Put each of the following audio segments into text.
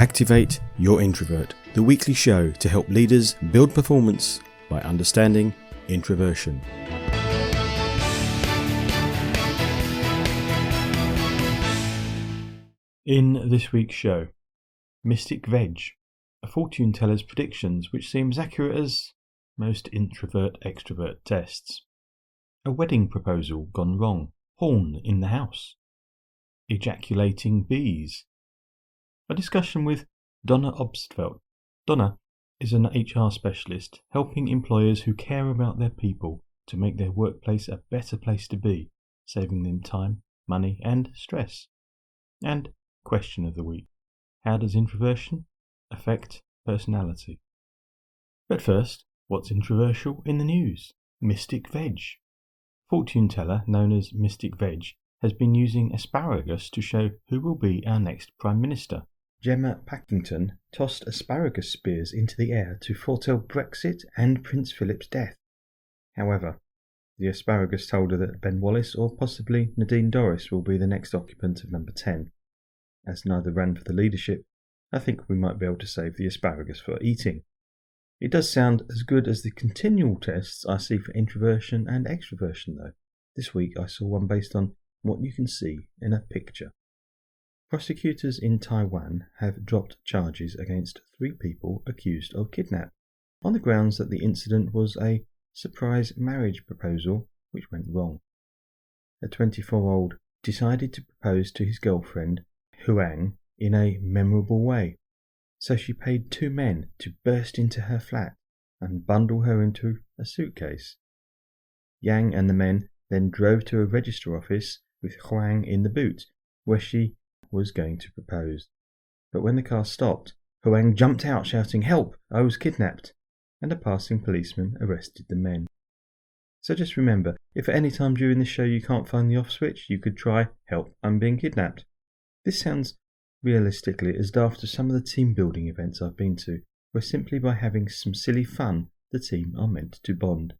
Activate Your Introvert, the weekly show to help leaders build performance by understanding introversion. In this week's show, Mystic Veg, a fortune teller's predictions which seem as accurate as most introvert-extrovert tests. A wedding proposal gone wrong, porn in the house. Ejaculating bees. A discussion with Donna Obstfeld. Donna is an HR specialist helping employers who care about their people to make their workplace a better place to be, saving them time, money and stress. And question of the week: how does introversion affect personality? But first, what's introversial in the news? Mystic Veg. Fortune teller known as Mystic Veg has been using asparagus to show who will be our next Prime Minister. Gemma Packington tossed asparagus spears into the air to foretell Brexit and Prince Philip's death. However, the asparagus told her that Ben Wallace or possibly Nadine Dorries will be the next occupant of number 10. As neither ran for the leadership, I think we might be able to save the asparagus for eating. It does sound as good as the continual tests I see for introversion and extroversion though. This week I saw one based on what you can see in a picture. Prosecutors in Taiwan have dropped charges against 3 people accused of kidnap, on the grounds that the incident was a surprise marriage proposal which went wrong. A 24-year-old decided to propose to his girlfriend, Huang, in a memorable way, so she paid 2 men to burst into her flat and bundle her into a suitcase. Yang and the men then drove to a register office with Huang in the boot, where she was going to propose. But when the car stopped, Huang jumped out shouting, "Help! I was kidnapped!" and a passing policeman arrested the men. So just remember, if at any time during this show you can't find the off switch, you could try, "Help, I'm being kidnapped." This sounds realistically as daft as some of the team building events I've been to, where simply by having some silly fun, the team are meant to bond.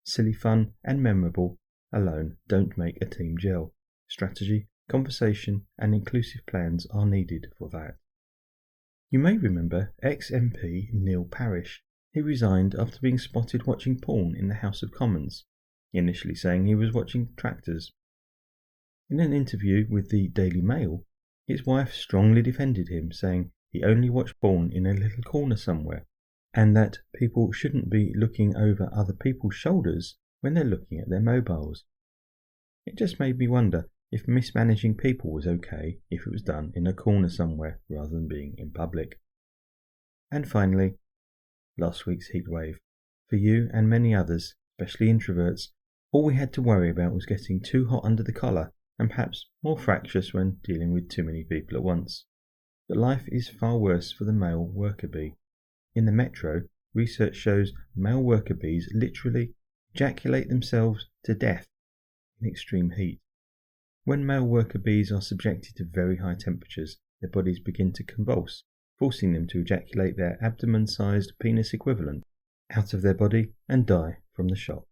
Silly fun and memorable alone don't make a team gel. Strategy, conversation and inclusive plans are needed for that. You may remember ex-MP Neil Parish. He resigned after being spotted watching porn in the House of Commons, initially saying he was watching tractors. In an interview with the Daily Mail, his wife strongly defended him, saying he only watched porn in a little corner somewhere, and that people shouldn't be looking over other people's shoulders when they're looking at their mobiles. It just made me wonder if mismanaging people was okay if it was done in a corner somewhere rather than being in public. And finally, last week's heatwave. For you and many others, especially introverts, all we had to worry about was getting too hot under the collar and perhaps more fractious when dealing with too many people at once. But life is far worse for the male worker bee. In the metro, research shows male worker bees literally ejaculate themselves to death in extreme heat. When male worker bees are subjected to very high temperatures, their bodies begin to convulse, forcing them to ejaculate their abdomen-sized penis equivalent out of their body and die from the shock.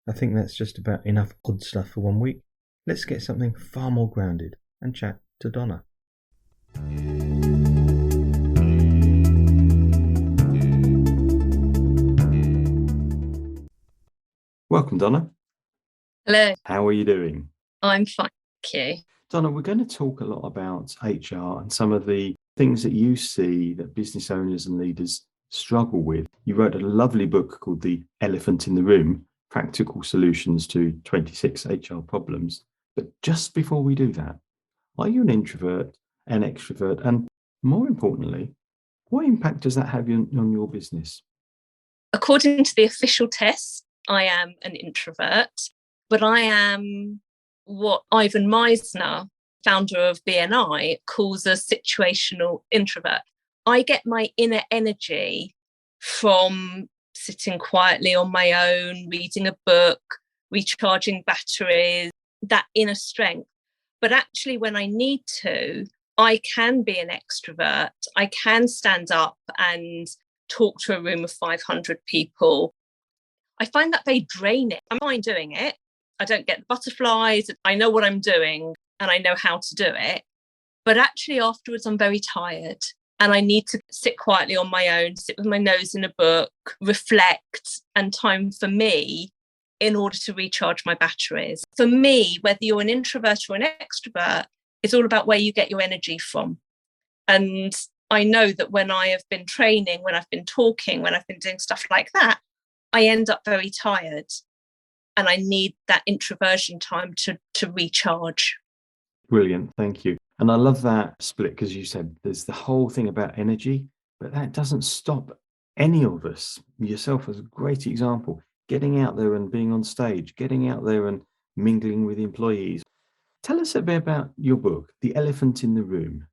I think that's just about enough odd stuff for one week. Let's get something far more grounded and chat to Donna. Welcome, Donna. Hello. How are you doing? I'm fine, thank you. Donna, we're going to talk a lot about HR and some of the things that you see that business owners and leaders struggle with. You wrote a lovely book called The Elephant in the Room, Practical Solutions to 26 HR Problems. But just before we do that, are you an introvert, an extrovert, and more importantly, what impact does that have on your business? According to the official test, I am an introvert, but I am what Ivan Meisner, founder of BNI, calls a situational introvert. I get my inner energy from sitting quietly on my own, reading a book, recharging batteries, that inner strength. But actually, when I need to, I can be an extrovert. I can stand up and talk to a room of 500 people. I find that very draining. I mind doing it. I don't get the butterflies. I know what I'm doing and I know how to do it. But actually afterwards, I'm very tired. and I need to sit quietly on my own, sit with my nose in a book, reflect, and time for me in order to recharge my batteries. For me, whether you're an introvert or an extrovert, it's all about where you get your energy from. And I know that when I have been training, when I've been talking, when I've been doing stuff like that, I end up very tired. And I need that introversion time to recharge. Brilliant, thank you. And I love that split because you said there's the whole thing about energy, but that doesn't stop any of us. Yourself as a great example, getting out there and being on stage, getting out there and mingling with employees. Tell us a bit about your book, The Elephant in the Room.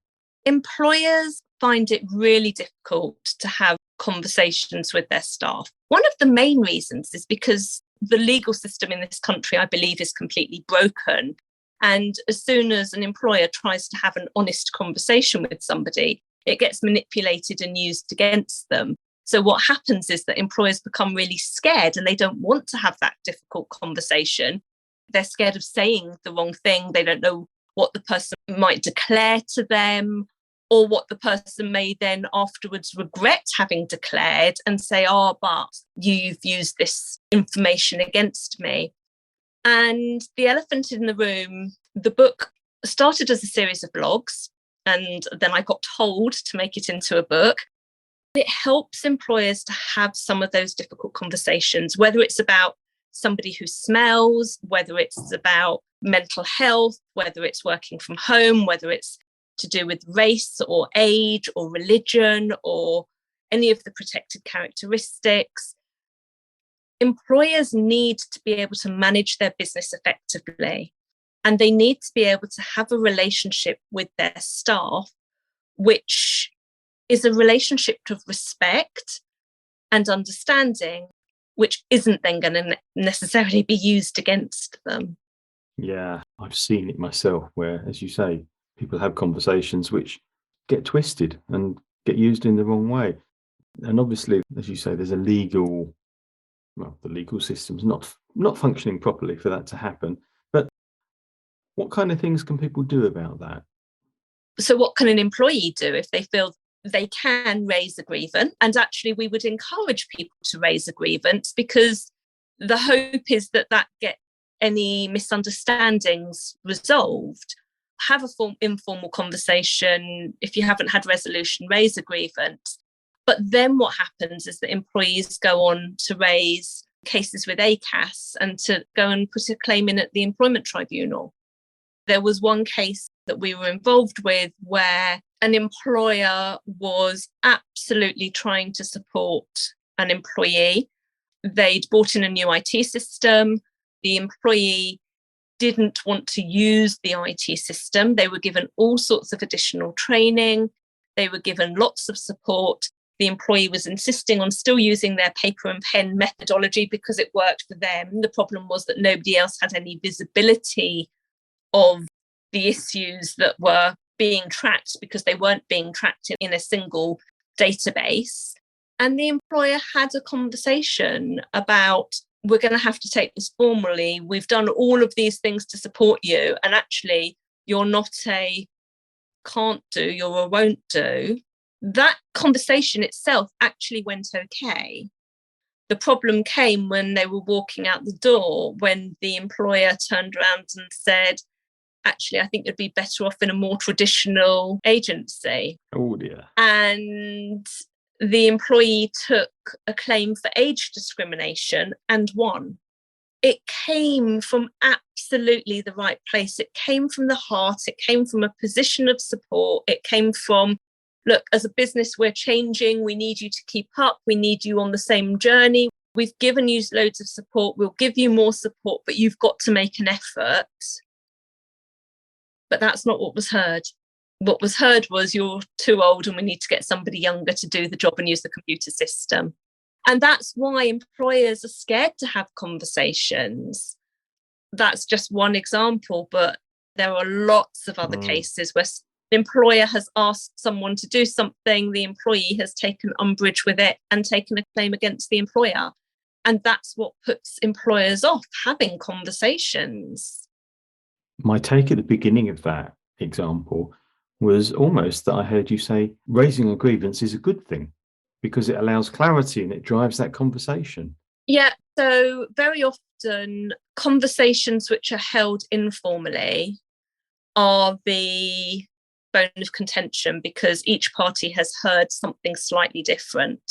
Employers find it really difficult to have conversations with their staff. One of the main reasons is because the legal system in this country, I believe, is completely broken. And as soon as an employer tries to have an honest conversation with somebody, it gets manipulated and used against them. So what happens is that employers become really scared and they don't want to have that difficult conversation. They're scared of saying the wrong thing. They don't know what the person might declare to them, or what the person may then afterwards regret having declared and say, oh, but you've used this information against me. And The Elephant in the Room, the book started as a series of blogs, and then I got told to make it into a book. It helps employers to have some of those difficult conversations, whether it's about somebody who smells, whether it's about mental health, whether it's working from home, whether it's to do with race or age or religion or any of the protected characteristics. Employers need to be able to manage their business effectively, and they need to be able to have a relationship with their staff, which is a relationship of respect and understanding, which isn't then going to necessarily be used against them. Yeah, I've seen it myself where, as you say, people have conversations which get twisted and get used in the wrong way. And obviously, as you say, there's the legal system's not functioning properly for that to happen. But what kind of things can people do about that? So what can an employee do if they feel they can raise a grievance? And actually, we would encourage people to raise a grievance, because the hope is that get any misunderstandings resolved. Have a informal conversation. If you haven't had resolution, raise a grievance. But then what happens is that employees go on to raise cases with ACAS and to go and put a claim in at the employment tribunal. There was one case that we were involved with where an employer was absolutely trying to support an employee. They'd bought in a new IT system. The employee didn't want to use the IT system. They were given all sorts of additional training. They were given lots of support. The employee was insisting on still using their paper and pen methodology because it worked for them. The problem was that nobody else had any visibility of the issues that were being tracked because they weren't being tracked in a single database. And the employer had a conversation about, we're going to have to take this formally. We've done all of these things to support you. And actually, you're not a can't do, you're a won't do. That conversation itself actually went okay. The problem came when they were walking out the door, when the employer turned around and said, actually, I think you'd be better off in a more traditional agency. Oh dear. And the employee took a claim for age discrimination and won. It came from absolutely the right place. It came from the heart. It came from a position of support. It came from, look, as a business, we're changing. We need you to keep up. We need you on the same journey. We've given you loads of support. We'll give you more support, but you've got to make an effort. But that's not what was heard. What was heard was, you're too old and we need to get somebody younger to do the job and use the computer system. And that's why employers are scared to have conversations. That's just one example, but there are lots of other cases where the employer has asked someone to do something, the employee has taken umbrage with it and taken a claim against the employer. And that's what puts employers off having conversations. My take at the beginning of that example was almost that I heard you say raising a grievance is a good thing because it allows clarity and it drives that conversation. Yeah, so very often conversations which are held informally are the bone of contention because each party has heard something slightly different.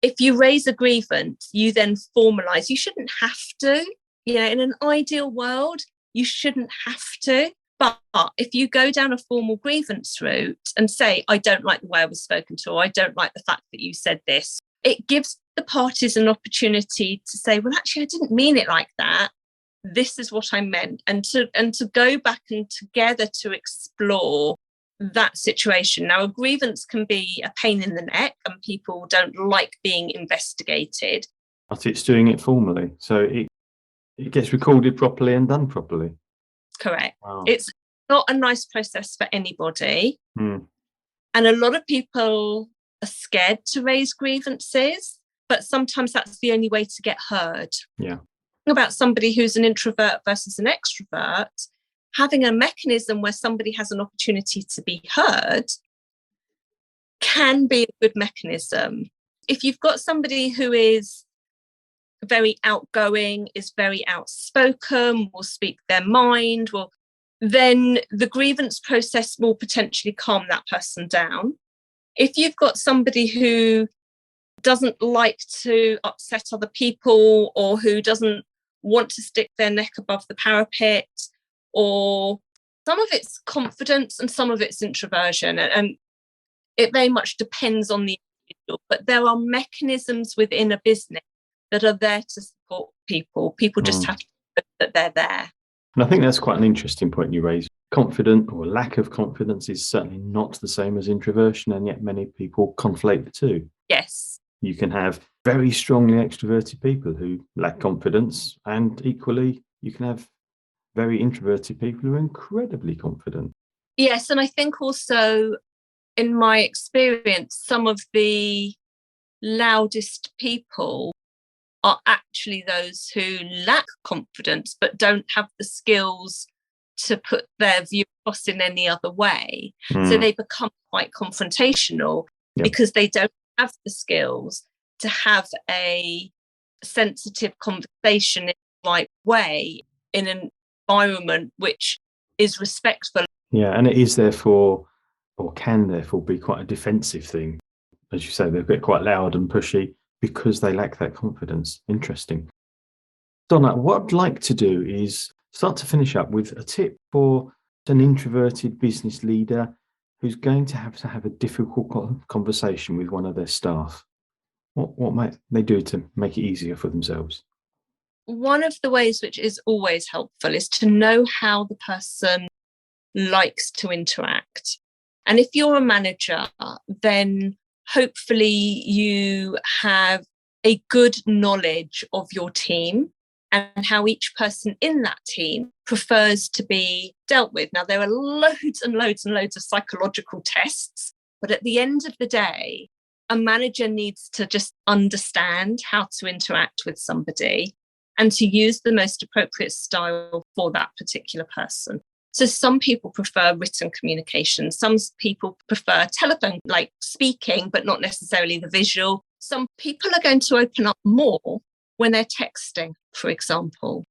If you raise a grievance, you then formalise. You shouldn't have to. In an ideal world, you shouldn't have to. But if you go down a formal grievance route and say, I don't like the way I was spoken to, or I don't like the fact that you said this, it gives the parties an opportunity to say, well, actually, I didn't mean it like that. This is what I meant. And to go back and together to explore that situation. Now, a grievance can be a pain in the neck and people don't like being investigated. But it's doing it formally. So it gets recorded properly and done properly. Correct. Wow. It's not a nice process for anybody. Mm. And a lot of people are scared to raise grievances, but sometimes that's the only way to get heard. Yeah. About somebody who's an introvert versus an extrovert, having a mechanism where somebody has an opportunity to be heard can be a good mechanism. If you've got somebody who is very outgoing, is very outspoken, will speak their mind, then the grievance process will potentially calm that person down. If you've got somebody who doesn't like to upset other people or who doesn't want to stick their neck above the parapet, or some of it's confidence and some of it's introversion, and it very much depends on the individual, but there are mechanisms within a business that are there to support people. People just have to know that they're there. And I think that's quite an interesting point you raise. Confident or lack of confidence is certainly not the same as introversion, and yet many people conflate the two. Yes. You can have very strongly extroverted people who lack confidence, and equally, you can have very introverted people who are incredibly confident. Yes, and I think also, in my experience, some of the loudest people are actually those who lack confidence but don't have the skills to put their view across in any other way. So they become quite confrontational because they don't have the skills to have a sensitive conversation in the right way in an environment which is respectful. Yeah, and it is therefore, or can therefore be quite a defensive thing. As you say, they get quite loud and pushy because they lack that confidence. Interesting. Donna, what I'd like to do is start to finish up with a tip for an introverted business leader who's going to have a difficult conversation with one of their staff. What might they do to make it easier for themselves? One of the ways which is always helpful is to know how the person likes to interact. And if you're a manager, then hopefully you have a good knowledge of your team and how each person in that team prefers to be dealt with. Now, there are loads and loads and loads of psychological tests, but at the end of the day, a manager needs to just understand how to interact with somebody and to use the most appropriate style for that particular person. So some people prefer written communication. Some people prefer telephone, like speaking, but not necessarily the visual. Some people are going to open up more when they're texting, for example,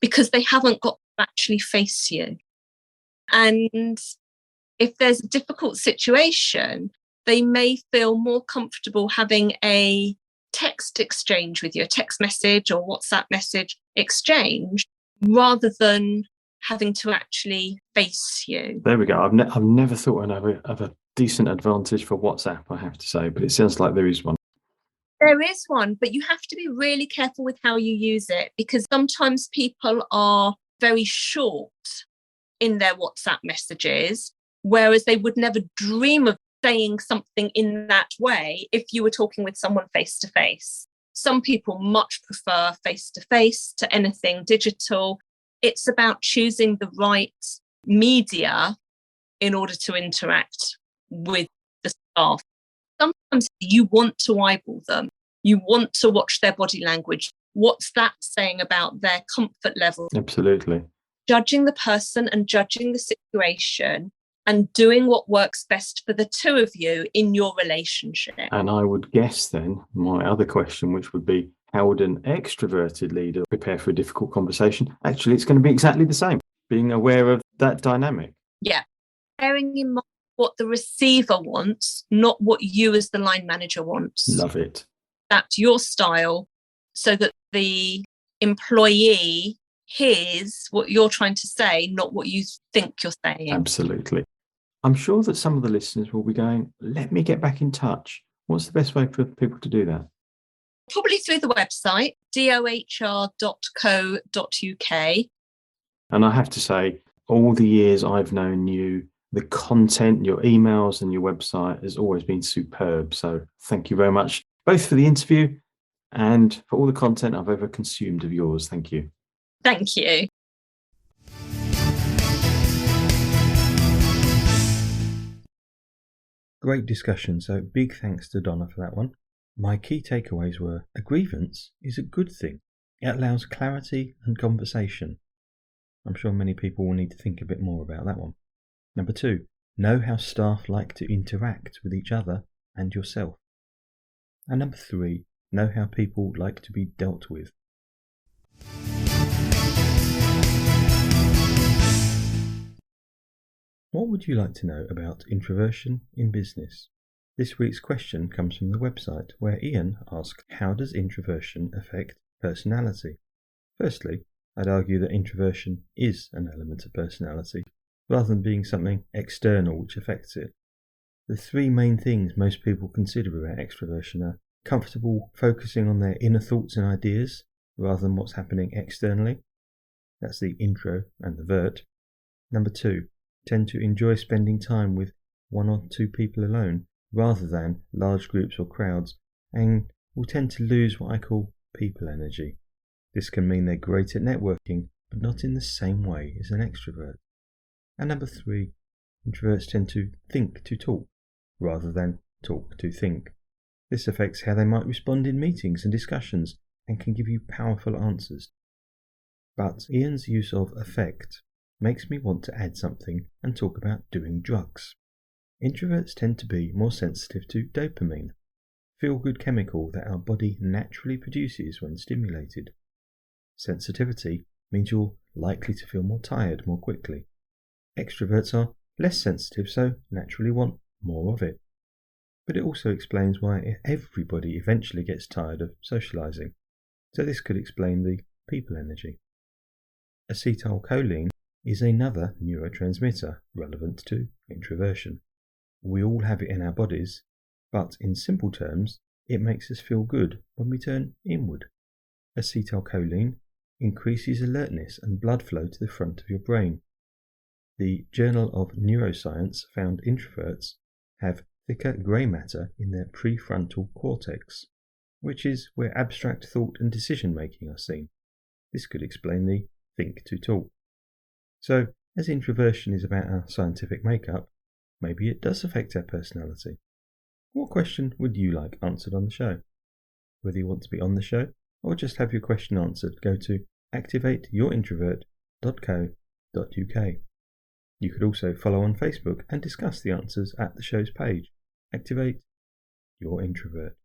because they haven't got to actually face you. And if there's a difficult situation, they may feel more comfortable having a text exchange with you, a text message or WhatsApp message exchange, rather than having to actually face you. There we go. I've never thought of a decent advantage for WhatsApp, I have to say, but it sounds like there is one. There is one, but you have to be really careful with how you use it, because sometimes people are very short in their WhatsApp messages, whereas they would never dream of saying something in that way if you were talking with someone face to face. Some people much prefer face to face to anything digital. It's about choosing the right media in order to interact with the staff. Sometimes you want to eyeball them. You want to watch their body language. What's that saying about their comfort level? Absolutely. Judging the person and judging the situation and doing what works best for the two of you in your relationship. And I would guess then my other question, which would be, how would an extroverted leader prepare for a difficult conversation? Actually, it's going to be exactly the same, being aware of that dynamic. Yeah. Bearing in mind what the receiver wants, not what you as the line manager wants. Love it. That's your style, so that the employee hears what you're trying to say, not what you think you're saying. Absolutely. I'm sure that some of the listeners will be going, let me get back in touch. What's the best way for people to do that? Probably through the website, dohr.co.uk. And I have to say, all the years I've known you, the content, your emails and your website has always been superb. So thank you very much, both for the interview and for all the content I've ever consumed of yours. Thank you. Thank you. Great discussion. So big thanks to Donna for that one. My key takeaways were: a grievance is a good thing. It allows clarity and conversation. I'm sure many people will need to think a bit more about that one. Number 2, know how staff like to interact with each other and yourself. And number 3, know how people like to be dealt with. What would you like to know about introversion in business? This week's question comes from the website, where Ian asked, how does introversion affect personality? Firstly, I'd argue that introversion is an element of personality, rather than being something external which affects it. The 3 main things most people consider about extroversion are comfortable focusing on their inner thoughts and ideas, rather than what's happening externally. That's the intro and the vert. Number 2, tend to enjoy spending time with 1 or 2 people alone, rather than large groups or crowds, and will tend to lose what I call people energy. This can mean they're great at networking, but not in the same way as an extrovert. And number 3, introverts tend to think to talk, rather than talk to think. This affects how they might respond in meetings and discussions, and can give you powerful answers. But Ian's use of affect makes me want to add something and talk about doing drugs. Introverts tend to be more sensitive to dopamine, feel-good chemical that our body naturally produces when stimulated. Sensitivity means you're likely to feel more tired more quickly. Extroverts are less sensitive, so naturally want more of it. But it also explains why everybody eventually gets tired of socializing. So this could explain the people energy. Acetylcholine is another neurotransmitter relevant to introversion. We all have it in our bodies, but in simple terms, it makes us feel good when we turn inward. Acetylcholine increases alertness and blood flow to the front of your brain. The Journal of Neuroscience found introverts have thicker grey matter in their prefrontal cortex, which is where abstract thought and decision making are seen. This could explain the think to talk. So, as introversion is about our scientific makeup, maybe it does affect our personality. What question would you like answered on the show? Whether you want to be on the show or just have your question answered, go to activateyourintrovert.co.uk. You could also follow on Facebook and discuss the answers at the show's page. Activate Your Introvert.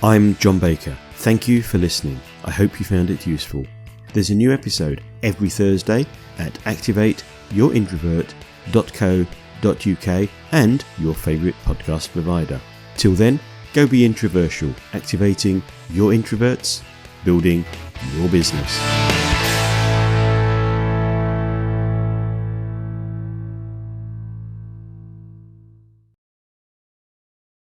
I'm John Baker. Thank you for listening. I hope you found it useful. There's a new episode every Thursday at activateyourintrovert.co.uk and your favourite podcast provider. Till then, go be introversial, activating your introverts, building your business.